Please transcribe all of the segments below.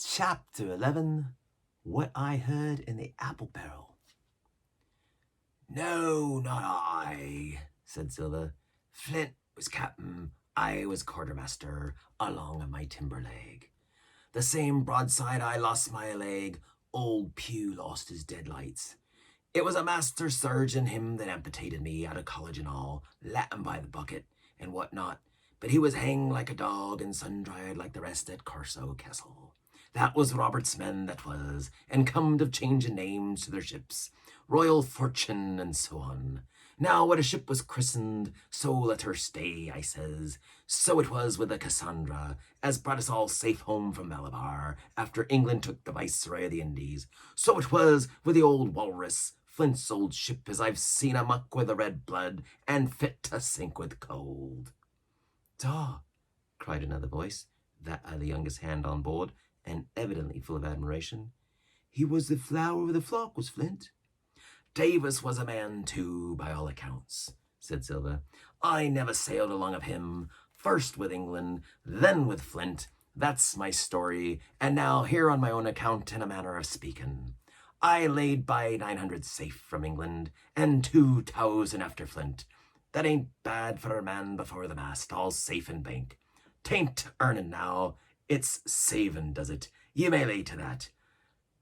Chapter 11. What I Heard in the Apple Barrel. "No, not I," said Silver. "Flint was captain, I was quartermaster, along of my timber leg. The same broadside I lost my leg, old Pew lost his deadlights. It was a master surgeon, him that amputated me out of college and all, Latin by the bucket, and what not, but he was hanged like a dog and sun-dried like the rest at Corso Castle. That was Robert's men, that was, and comed of changing names to their ships, Royal Fortune and so on. Now what a ship was christened, so let her stay, I says. So it was with the Cassandra, as brought us all safe home from Malabar, after England took the Viceroy of the Indies. So it was with the old Walrus, Flint's old ship, as I've seen amuck with the red blood, and fit to sink with cold." "Daw!" cried another voice, that of the youngest hand on board, and evidently full of admiration. "He was the flower of the flock, was Flint." "Davis was a man too, by all accounts," said Silver. "I never sailed along of him, first with England, then with Flint. That's my story, and now here on my own account in a manner of speaking. I laid by 900 safe from England, and 2,000 after Flint. That ain't bad for a man before the mast, all safe in bank. 'Tain't earning now, it's saving, does it? You may lay to that.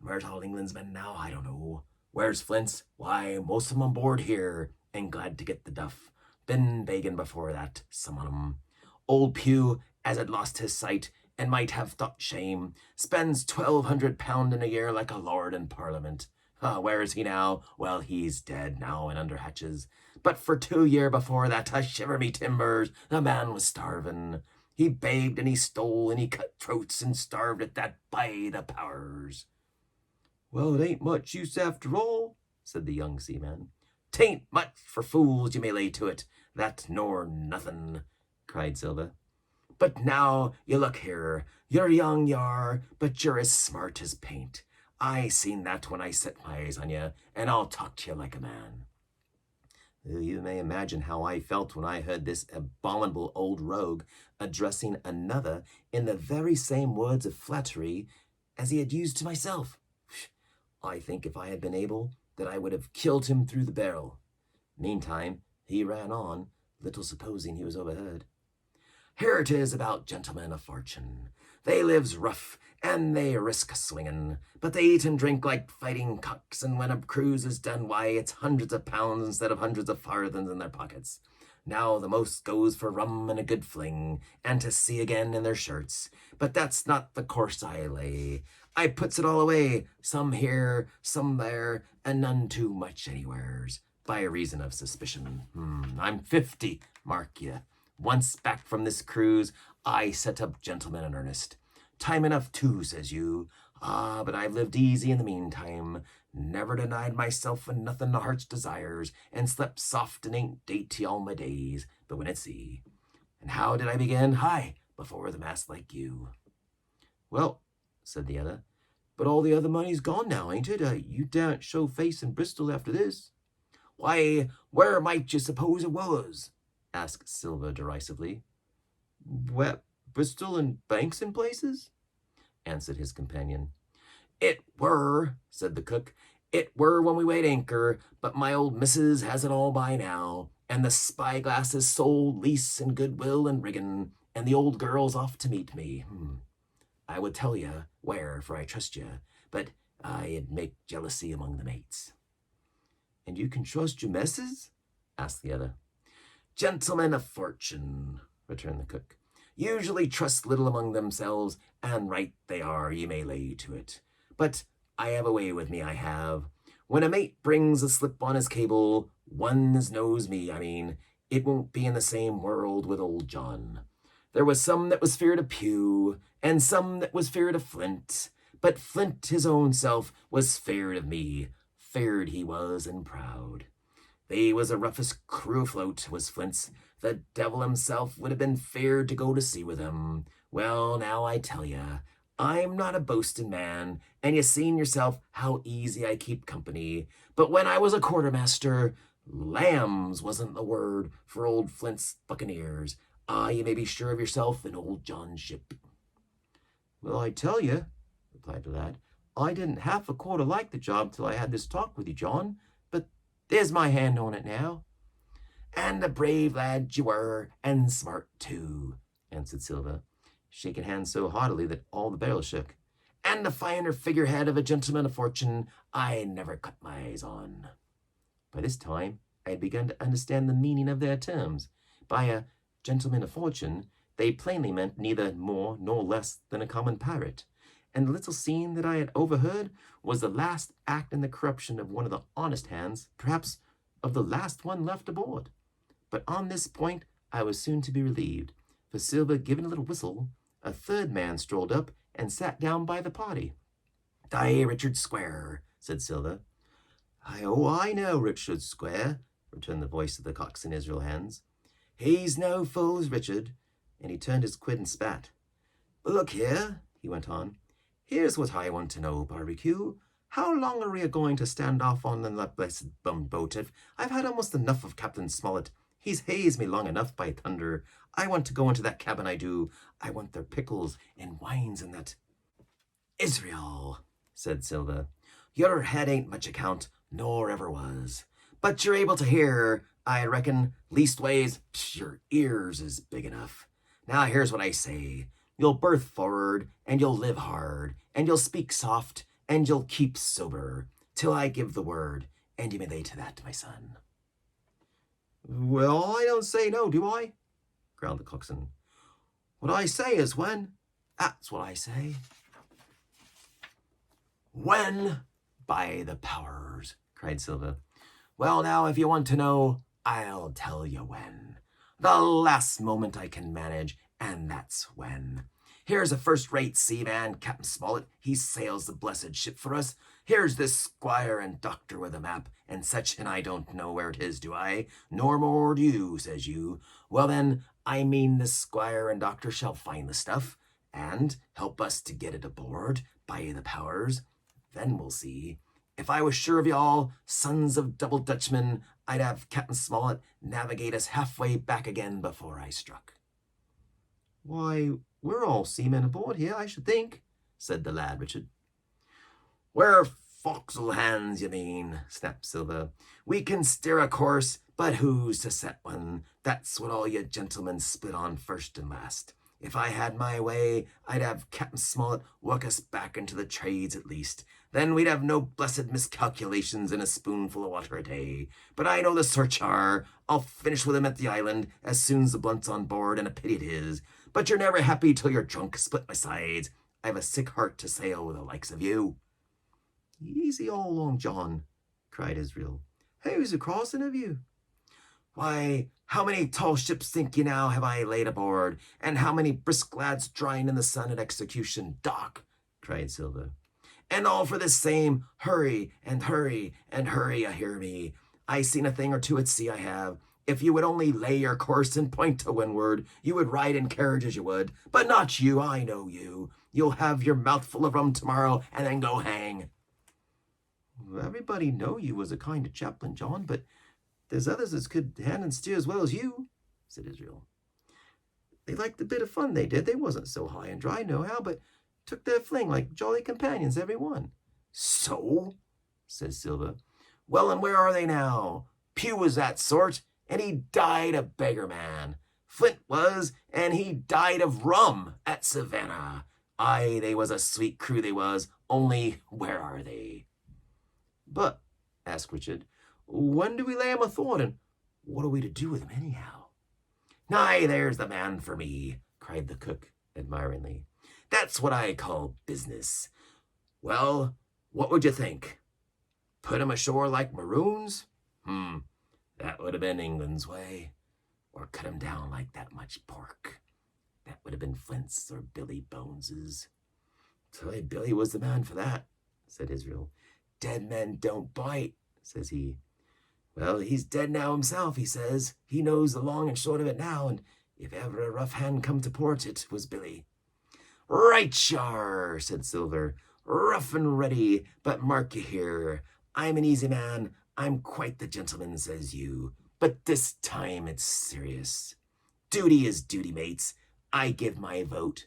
Where's all England's men now? I don't know. Where's Flint's? Why, most of 'em on board here, and glad to get the duff. Been begging before that, some on 'em. Old Pew, as had lost his sight, and might have thought shame, spends £1,200 in a year like a lord in Parliament. Where is he now? Well, he's dead now and under hatches. But for 2 year before that, shiver me timbers, the man was starving. He begged and he stole and he cut throats and starved at that, by the powers." "Well, it ain't much use after all," said the young seaman. "'Tain't much for fools, you may lay to it. That nor nothing," cried Silver. "But now, you look here. You're young, you are, but you're as smart as paint. I seen that when I set my eyes on you, and I'll talk to you like a man." You may imagine how I felt when I heard this abominable old rogue addressing another in the very same words of flattery as he had used to myself. I think if I had been able, that I would have killed him through the barrel. Meantime, he ran on, little supposing he was overheard. "Here it is about gentlemen of fortune. They lives rough, and they risk swinging, but they eat and drink like fighting cocks, and when a cruise is done, why, it's hundreds of pounds instead of hundreds of farthings in their pockets. Now the most goes for rum and a good fling, and to sea again in their shirts. But that's not the course I lay. I puts it all away, some here, some there, and none too much anywheres, by reason of suspicion. I'm 50, mark ye. Once back from this cruise, I set up gentlemen in earnest. Time enough too, says you. But I've lived easy in the meantime, never denied myself and nothing the heart's desires, and slept soft and ain't dainty all my days, but when at sea. And how did I begin? Hi, before the mast like you." "Well," said the other, "but all the other money's gone now, ain't it? You daren't show face in Bristol after this." "Why, where might you suppose it was?" asked Silver derisively. "Where, Bristol and Banks and places?" answered his companion. "It were," said the cook. "It were when we weighed anchor, but my old missus has it all by now, and the spyglass is sold, lease and goodwill and rigging, and the old girl's off to meet me. I would tell you where, for I trust you, but I'd make jealousy among the mates." "And you can trust your missus?" asked the other. "Gentlemen of fortune," returned the cook, "usually trust little among themselves, and right they are, ye may lay to it. But I have a way with me, I have. When a mate brings a slip on his cable, one as knows me, I mean, it won't be in the same world with old John. There was some that was feared of Pew, and some that was feared of Flint, but Flint his own self was feared of me, feared he was and proud. They was the roughest crew afloat, was Flint's. The devil himself would have been feared to go to sea with him. Well, now I tell you, I'm not a boasting man, and you seen yourself how easy I keep company. But when I was a quartermaster, lambs wasn't the word for old Flint's buccaneers. You may be sure of yourself in old John's ship." "Well, I tell you," replied the lad. I didn't half a quarter like the job till I had this talk with you, John, but there's my hand on it now. And a brave lad you were, and smart too, answered Silver, shaking hands so heartily that all the barrel shook. And a finer figurehead of a gentleman of fortune I never cut my eyes on. By this time I had begun to understand the meaning of their terms. By a gentleman of fortune, they plainly meant neither more nor less than a common pirate, and the little scene that I had overheard was the last act in the corruption of one of the honest hands, perhaps of the last one left aboard. But on this point I was soon to be relieved, for Silver giving a little whistle, a third man strolled up and sat down by the party. "Die, Richard Square," said Silver. I know Richard Square," returned the voice of the coxswain Israel Hands. "He's no fool's Richard," and he turned his quid and spat. "But look here," he went on, "here's what I want to know, Barbecue. How long are we going to stand off on that blessed bum boat? I've had almost enough of Captain Smollett. He's hazed me long enough, by thunder. I want to go into that cabin, I do. I want their pickles and wines and that." "Israel," said Silver, "your head ain't much account, nor ever was. But you're able to hear, I reckon. Leastways, your ears is big enough. Now here's what I say. You'll berth forward, and you'll live hard, and you'll speak soft, and you'll keep sober, till I give the word, and you may lay to that, my son." "Well, I don't say no, do I?" growled the coxswain. "What I say is when. That's what I say." "When? By the powers!" cried Silver. "Well, now, if you want to know, I'll tell you when. The last moment I can manage, and that's when. Here's a first-rate seaman, Captain Smollett. He sails the blessed ship for us. Here's this squire and doctor with a map, and such, and I don't know where it is, do I? Nor more do you, says you. Well, then, I mean the squire and doctor shall find the stuff, and help us to get it aboard, by the powers. Then we'll see. If I was sure of y'all, sons of double Dutchmen, I'd have Captain Smollett navigate us halfway back again before I struck." "Why, we're all seamen aboard here, I should think," said the lad Richard. "We're forecastle hands, you mean," snapped Silver. "We can steer a course, but who's to set one? That's what all you gentlemen split on first and last. If I had my way, I'd have Captain Smollett work us back into the trades at least. Then we'd have no blessed miscalculations in a spoonful of water a day. But I know the Searcher. I'll finish with him at the island as soon's the blunt's on board, and a pity it is. But you're never happy till you're drunk, split my sides. I've a sick heart to sail with the likes of you." "Easy all along, John," cried Israel. "Who's a crossing of you?" "Why, how many tall ships think you now have I laid aboard, and how many brisk lads drying in the sun at Execution Dock?" cried Silver. "And all for this same hurry and hurry and hurry, you hear me. I seen a thing or two at sea, I have. If you would only lay your course and point to windward, you would ride in carriage as you would. But not you, I know you. You'll have your mouthful of rum tomorrow, and then go hang." "Everybody know you was a kind of chaplain, John, but there's others as could hand and steer as well as you," said Israel. "They liked the bit of fun they did. They wasn't so high and dry, nohow, but took their fling like jolly companions, every one." "So?" says Silver. "Well, and where are they now? Pew was that sort, and he died a beggar man. Flint was, and he died of rum at Savannah. Aye, they was a sweet crew, they was, only where are they?" "But," asked Richard, "when do we lay 'em athwart, and what are we to do with 'em anyhow?" "Aye, there's the man for me," cried the cook admiringly. "That's what I call business. Well, what would you think? Put 'em ashore like maroons? That would have been England's way. Or cut 'em down like that much pork. That would have been Flint's or Billy Bones's." "Tell Billy was the man for that," said Israel. "Dead men don't bite," says he. "Well, he's dead now himself," he says. "He knows the long and short of it now, and if ever a rough hand come to port, it was Billy." "Right you are," said Silver. "Rough and ready, but mark you here. I'm an easy man. I'm quite the gentleman, says you. But this time it's serious. Duty is duty, mates. I give my vote.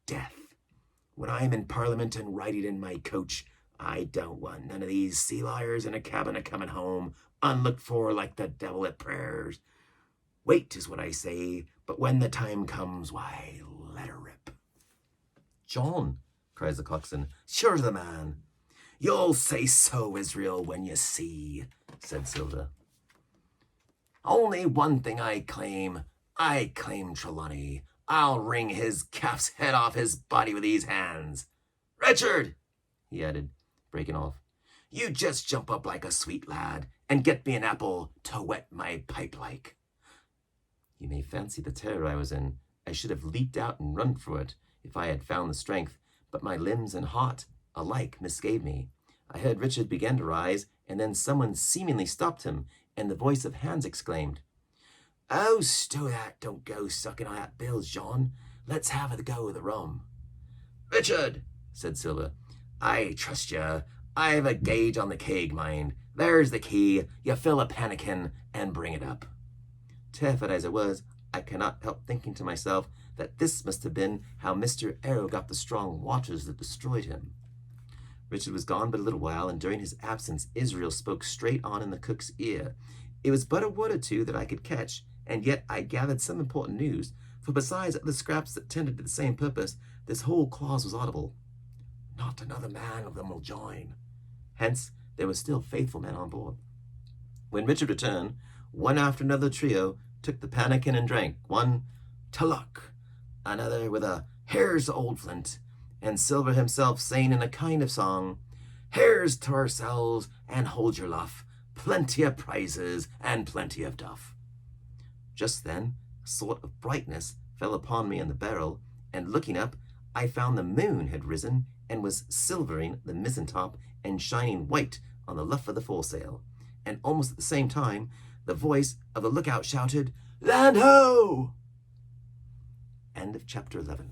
Death. When I'm in Parliament and riding in my coach, I don't want none of these sea liars in a cabin a coming home, unlooked for like the devil at prayers. Wait is what I say, but when the time comes, why, let her rip. John, cries the coxswain, sure the man. You'll say so, Israel, when you see, said Silva. Only one thing I claim Trelawney. I'll wring his calf's head off his body with these hands. Richard, he added, breaking off, you just jump up like a sweet lad and get me an apple to wet my pipe like. You may fancy the terror I was in. I should have leaped out and run for it if I had found the strength, but my limbs and heart alike misgave me. I heard Richard begin to rise, and then someone seemingly stopped him, and the voice of Hans exclaimed, Oh, stow that, don't go sucking on that bills, John. Let's have a go of the rum. Richard, said Silva, I trust you. I've a gauge on the keg, mind. There's the key. You fill a pannikin and bring it up. Terrified as I was, I cannot help thinking to myself that this must have been how Mr. Arrow got the strong waters that destroyed him. Richard was gone but a little while, and during his absence Israel spoke straight on in the cook's ear. It was but a word or two that I could catch, and yet I gathered some important news, for besides other scraps that tended to the same purpose, this whole clause was audible. Not another man of them will join. Hence, there were still faithful men on board. When Richard returned, one after another trio took the pannikin and drank, one to luck, another with a here's old Flint, and Silver himself saying in a kind of song, here's to ourselves and hold your luff, plenty of prizes and plenty of duff. Just then a sort of brightness fell upon me in the barrel, and looking up, I found the moon had risen and was silvering the mizzen-top and shining white on the luff of the foresail, and almost at the same time the voice of the lookout shouted, Land ho! End of chapter 11.